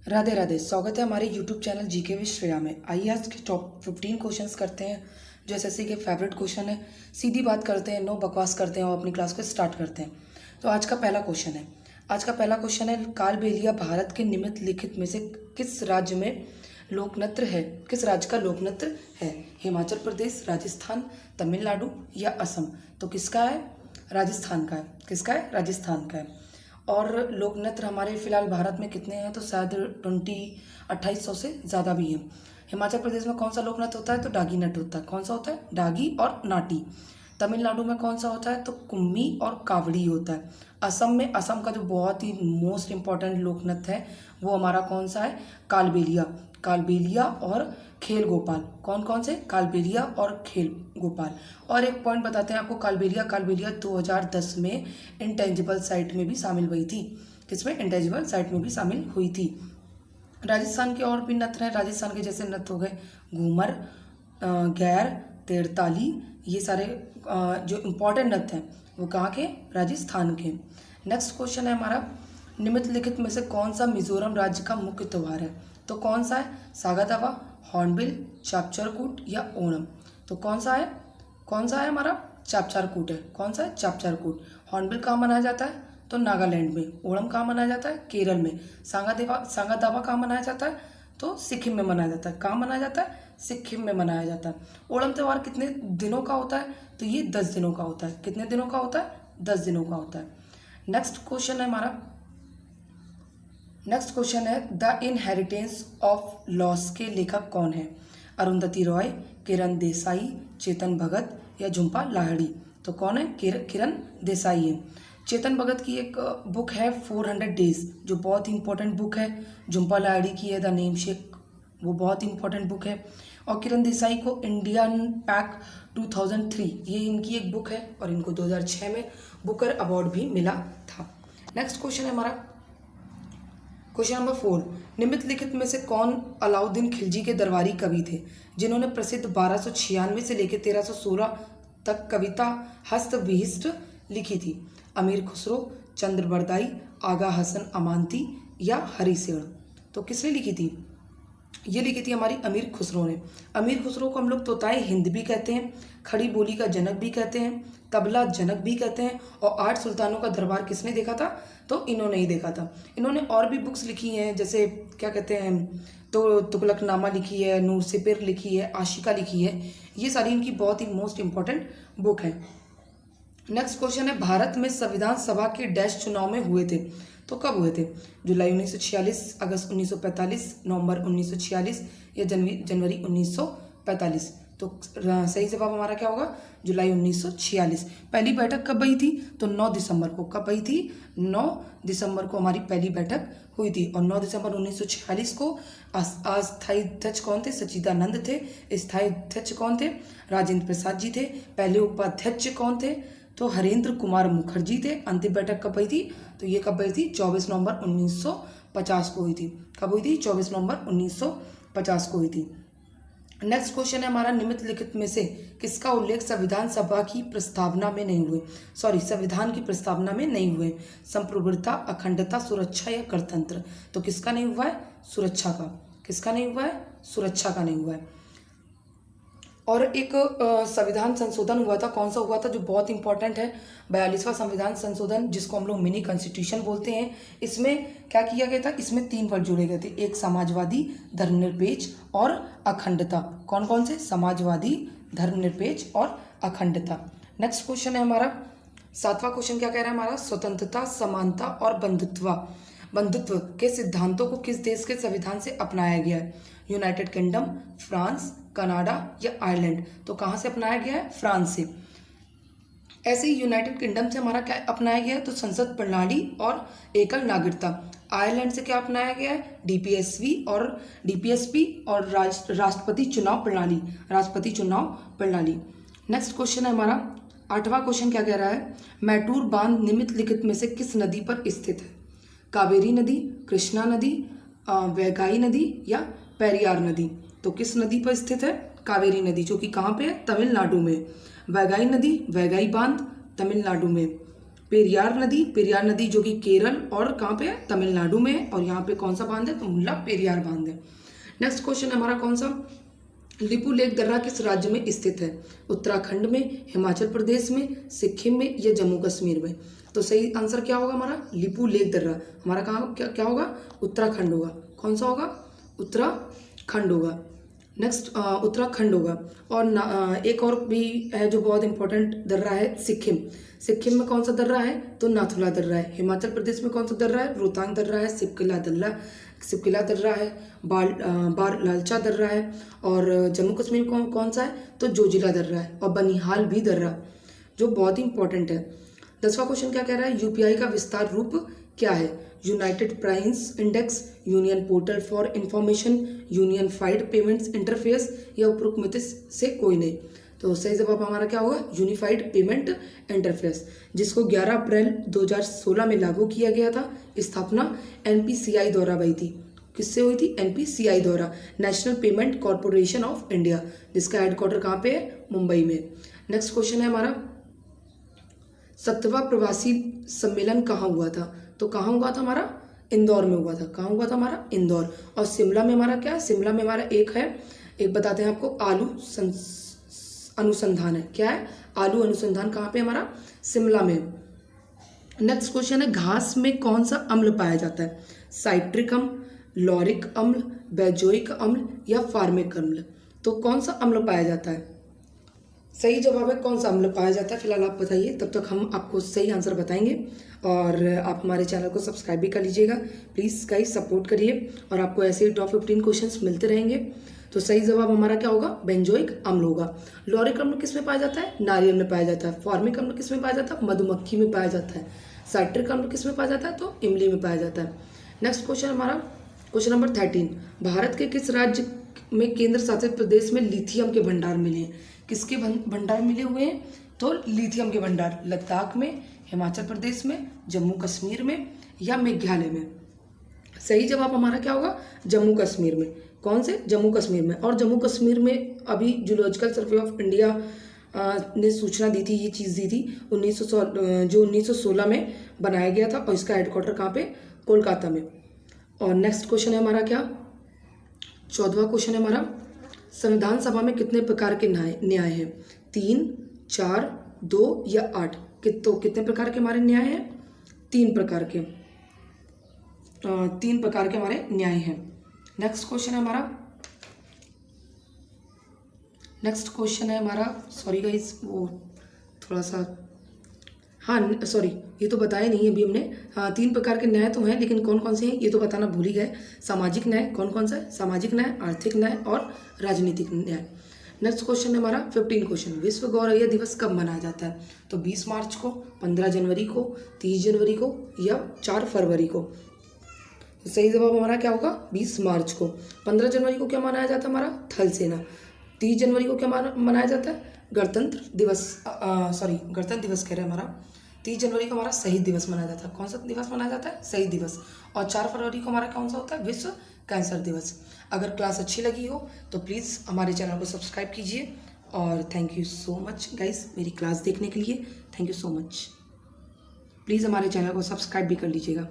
राधे राधे। स्वागत है हमारे YouTube channel GK with Shreya में। आइए आज के टॉप 15 क्वेश्चंस करते हैं जो एसएससी के फेवरेट क्वेश्चन है। सीधी बात करते हैं, नो बकवास करते हैं और अपनी क्लास को स्टार्ट करते हैं। तो आज का पहला क्वेश्चन है कालबेलिया भारत के निम्नलिखित में से किस राज्य में लोकनृत्य है? किस राज्य का लोकनृत्य है? हिमाचल प्रदेश, राजस्थान, तमिलनाडु या असम? तो किसका है? राजस्थान का है। किसका है? राजस्थान का है। और लोक नृत्य हमारे फिलहाल भारत में कितने हैं? तो शायद 2800 से ज़्यादा भी हैं। हिमाचल प्रदेश में कौन सा लोक नृत्य होता है? तो डागी नृत्य होता है। कौन सा होता है? डागी और नाटी। तमिलनाडु में कौन सा होता है? तो कुम्मी और कावड़ी होता है। असम का जो बहुत ही मोस्ट इम्पॉर्टेंट लोक नृत्य है वो हमारा कौन सा है? कालबेलिया और खेल गोपाल। कौन कौन से? कालबेलिया और खेल गोपाल। और एक पॉइंट बताते हैं आपको, कालबेलिया 2010 में इंटेंजिबल साइट में भी शामिल हुई थी। किसमें? इंटेंजिबल साइट में भी शामिल हुई थी। राजस्थान के और भी नृत्य हैं। राजस्थान के जैसे नृत्य हो गए घूमर, गैर, तेरताली। ये सारे जो इम्पोर्टेंट नृत्य हैं वो कहाँ के? राजस्थान के। नेक्स्ट क्वेश्चन है हमारा, निम्नलिखित में से कौन सा मिजोरम राज्य का मुख्य त्योहार है? तो कौन सा है? सागा दावा, हॉर्नबिल, चापचारकूट या ओणम? तो कौन सा है? हमारा चापचारकूट है। कौन सा है? चापचारकूट। हॉर्नबिल कहाँ मनाया जाता है? तो नागालैंड में। ओणम कहाँ मनाया जाता है? केरल में। सांगा दावा कहाँ मनाया जाता है? तो सिक्किम में मनाया जाता है। कहाँ मनाया जाता है? सिक्किम में मनाया जाता है। ओणम त्यौहार कितने दिनों का होता है? तो ये 10 दिनों का होता है। कितने दिनों का होता है? 10 दिनों का होता है। नेक्स्ट क्वेश्चन है द इनहेरिटेंस ऑफ लॉस के लेखक कौन है? अरुंधति रॉय, किरण देसाई, चेतन भगत या झुंपा लाहिड़ी? तो कौन है? किरण देसाई है। चेतन भगत की एक बुक है 400 डेज जो बहुत ही इंपॉर्टेंट बुक है। झुंपा लाहिड़ी की है द नेम शेक, वो बहुत ही इंपॉर्टेंट बुक है। और किरण देसाई को इंडियन पैक 2003 ये इनकी एक बुक है और इनको 2006 में बुकर अवार्ड भी मिला था। नेक्स्ट क्वेश्चन है हमारा क्वेश्चन नंबर 4, निम्नलिखित में से कौन अलाउद्दीन खिलजी के दरबारी कवि थे जिन्होंने प्रसिद्ध 1296 से लेकर 1316 तक कविता हस्त विहिष्ट लिखी थी? अमीर खुसरो, चंद्रबरदाई, आगा हसन अमांती या हरिसेन? तो किसने लिखी थी? ये लिखी थी हमारी अमीर खुसरो ने। अमीर खुसरो को हम लोग तोताए हिंद भी कहते हैं, खड़ी बोली का जनक भी कहते हैं, तबला जनक भी कहते हैं। और 8 सुल्तानों का दरबार किसने देखा था? तो इन्होंने ही देखा था। इन्होंने और भी बुक्स लिखी हैं, जैसे क्या कहते हैं, तो तुगलकनामा लिखी है, नूर सिपिर लिखी है, आशिका लिखी है। ये सारी इनकी बहुत ही मोस्ट इंपॉर्टेंट बुक है। नेक्स्ट क्वेश्चन है, भारत में संविधान सभा के डैश चुनाव में हुए थे? तो कब हुए थे? जुलाई 1946, अगस्त 1945, नवंबर 1946 या जनवरी 1945? तो सही जवाब हमारा क्या होगा? जुलाई 1946। पहली बैठक कब हुई थी? तो 9 दिसंबर को। कब हुई थी? 9 दिसंबर को हमारी पहली बैठक हुई थी। और 9 दिसंबर 1946 को अस्थायी अध्यक्ष कौन थे? सच्चिदानंद थे। स्थायी अध्यक्ष कौन थे? राजेंद्र प्रसाद जी थे। पहले उपाध्यक्ष कौन थे? तो हरेंद्र कुमार मुखर्जी थे। अंतिम बैठक कब हुई थी? तो ये कब हुई थी? 24 नवंबर 1950 को हुई थी। कब हुई थी? 24 नवंबर 1950 को हुई थी। नेक्स्ट क्वेश्चन है हमारा, निम्नलिखित में से किसका उल्लेख संविधान सभा की प्रस्तावना में नहीं हुए? संविधान की प्रस्तावना में नहीं हुए? संप्रभुता, अखंडता, सुरक्षा या गणतंत्र? तो किसका नहीं हुआ है? सुरक्षा का। किसका नहीं हुआ है? सुरक्षा का नहीं हुआ है। और एक संविधान संशोधन हुआ था, कौन सा हुआ था जो बहुत इंपॉर्टेंट है? 42वां संविधान संशोधन, जिसको हम लोग मिनी कॉन्स्टिट्यूशन बोलते हैं। इसमें क्या किया गया था? इसमें 3 वर्ड जोड़े गए थे, एक समाजवादी, धर्मनिरपेक्ष और अखंडता। कौन कौन से? समाजवादी, धर्मनिरपेक्ष और अखंडता। नेक्स्ट क्वेश्चन है हमारा 7वां क्वेश्चन, क्या कह रहा है हमारा? स्वतंत्रता, समानता और बंधुत्व के सिद्धांतों को किस देश के संविधान से अपनाया गया है? यूनाइटेड किंगडम, फ्रांस, कनाडा या आयरलैंड? तो कहाँ से अपनाया गया है? फ्रांस से। ऐसे ही यूनाइटेड किंगडम से हमारा क्या अपनाया गया है? तो संसद प्रणाली और एकल नागरिकता। आयरलैंड से क्या अपनाया गया है? डीपीएसपी और राष्ट्रपति चुनाव प्रणाली। नेक्स्ट क्वेश्चन है हमारा 8वां क्वेश्चन, क्या कह रहा है? मैटूर बांध निम्नलिखित में से किस नदी पर स्थित है? कावेरी नदी, कृष्णा नदी, वैगाई नदी या पेरियार नदी? तो किस नदी पर स्थित है? कावेरी नदी, जो कि कहाँ पे है? तमिलनाडु में। वैगाई नदी, वैगाई बांध तमिलनाडु में। पेरियार नदी जो कि केरल और कहाँ पे है, तमिलनाडु में है। और यहाँ पे कौन सा बांध है, तो मुल्ला पेरियार बांध है। नेक्स्ट क्वेश्चन है हमारा कौन सा, लिपू लेक दर्रा किस राज्य में स्थित है, उत्तराखंड में, हिमाचल प्रदेश में, सिक्किम में या जम्मू कश्मीर में। तो सही आंसर क्या होगा हमारा, लिपू लेक दर्रा हमारा कहाँ क्या होगा, उत्तराखंड होगा। कौन सा होगा, उत्तराखंड होगा। नेक्स्ट उत्तराखंड होगा। और एक और भी है जो बहुत इंपॉर्टेंट दर्रा है, सिक्किम में कौन सा दर्रा है, तो नाथुला दर्रा है। हिमाचल प्रदेश में कौन सा दर्रा है, रोहतांग दर्रा है, सिपकिला दर्रा है, बार लालचा दर्रा है। और जम्मू कश्मीर में कौन सा है, तो जोजिला दर्रा है। और बनिहाल भी दर्रा जो बहुत ही इंपॉर्टेंट है। 10वां क्वेश्चन क्या कह रहा है, यूपीआई का विस्तार रूप क्या है, united price index, union portal for information, unified payments interface या उपरोक्त में से कोई नहीं। तो सही जवाब हमारा क्या होगा, यूनिफाइड पेमेंट इंटरफेस, जिसको 11 अप्रैल 2016 में लागू किया गया था। स्थापना एनपीसीआई द्वारा हुई थी। किससे हुई थी, एनपीसीआई द्वारा, national payment corporation of India, जिसका हेडक्वार्टर कहाँ पे है, मुंबई में। नेक्स्ट क्वेश्चन है हमारा, 7वां प्रवासी सम्मेलन कहाँ हुआ था, तो कहाँ हुआ था हमारा, इंदौर में हुआ था। कहाँ हुआ था हमारा, इंदौर। और शिमला में हमारा क्या है, शिमला में हमारा एक बताते हैं आपको, आलू अनुसंधान है। क्या है, आलू अनुसंधान कहाँ पे हमारा, शिमला में। नेक्स्ट क्वेश्चन है, घास में कौन सा अम्ल पाया जाता है, साइट्रिक अम्ल, लॉरिक अम्ल, बेंजोइक अम्ल या फार्मिक अम्ल। तो कौन सा अम्ल पाया जाता है, सही जवाब है कौन सा अम्ल पाया जाता है, फिलहाल आप बताइए, तब तक हम आपको सही आंसर बताएंगे। और आप हमारे चैनल को सब्सक्राइब भी कर लीजिएगा, प्लीज़ गाइस सपोर्ट करिए, और आपको ऐसे ही टॉप 15 क्वेश्चंस मिलते रहेंगे। तो सही जवाब हमारा क्या होगा, बेंजोइक अम्ल होगा। लॉरिक अम्ल किस में पाया जाता है, नारियल में पाया जाता है। फॉर्मिक अम्ल किस में पाया जाता है, मधुमक्खी में पाया जाता है। साइट्रिक अम्ल किस में पाया जाता है, तो इमली में पाया जाता है। नेक्स्ट क्वेश्चन हमारा क्वेश्चन नंबर 13, भारत के किस राज्य में केंद्र शासित प्रदेश में लिथियम के भंडार मिले हैं, किसके भंडार मिले हुए हैं, तो लिथियम के भंडार, लद्दाख में, हिमाचल प्रदेश में, जम्मू कश्मीर में या मेघालय में। सही जवाब हमारा क्या होगा, जम्मू कश्मीर में। कौन से, जम्मू कश्मीर में। और जम्मू कश्मीर में अभी जूलॉजिकल सर्वे ऑफ इंडिया ने सूचना दी थी, ये चीज़ दी थी 1916 में बनाया गया था। और इसका हेडक्वार्टर कहाँ पे, कोलकाता में। और नेक्स्ट क्वेश्चन है हमारा क्या, 14वां क्वेश्चन है हमारा, संविधान सभा में कितने प्रकार के न्याय हैं, 3, 4, 2 या 8। कितने प्रकार के हमारे न्याय हैं, 3 प्रकार के, 3 प्रकार के हमारे न्याय हैं। नेक्स्ट क्वेश्चन है हमारा, सॉरी गाइस वो थोड़ा सा, हाँ सॉरी ये तो बताया नहीं अभी हमने। हाँ 3 प्रकार के न्याय तो हैं, लेकिन कौन कौन से हैं ये तो बताना भूल ही गए। सामाजिक न्याय कौन कौन सा है, सामाजिक न्याय, आर्थिक न्याय और राजनीतिक न्याय। नेक्स्ट क्वेश्चन है हमारा 15 क्वेश्चन, विश्व गौरैया दिवस कब मनाया जाता है, तो 20 मार्च को, 15 जनवरी को, 30 जनवरी को या 4 फरवरी को। तो सही जवाब हमारा क्या होगा, 20 मार्च को। 15 जनवरी को क्या मनाया जाता है हमारा, थल सेना। 30 जनवरी को क्या मनाया जाता है, गणतंत्र दिवस, गणतंत्र दिवस कह रहे हैं हमारा। 30 जनवरी को हमारा शहीद दिवस मनाया जाता है। कौन सा दिवस मनाया जाता है, शहीद दिवस। और 4 फरवरी को हमारा कौन सा होता है, विश्व कैंसर दिवस। अगर क्लास अच्छी लगी हो तो प्लीज़ हमारे चैनल को सब्सक्राइब कीजिए। और thank you so much guys मेरी क्लास देखने के लिए, thank you so much. Please हमारे चैनल को सब्सक्राइब भी कर लीजिएगा।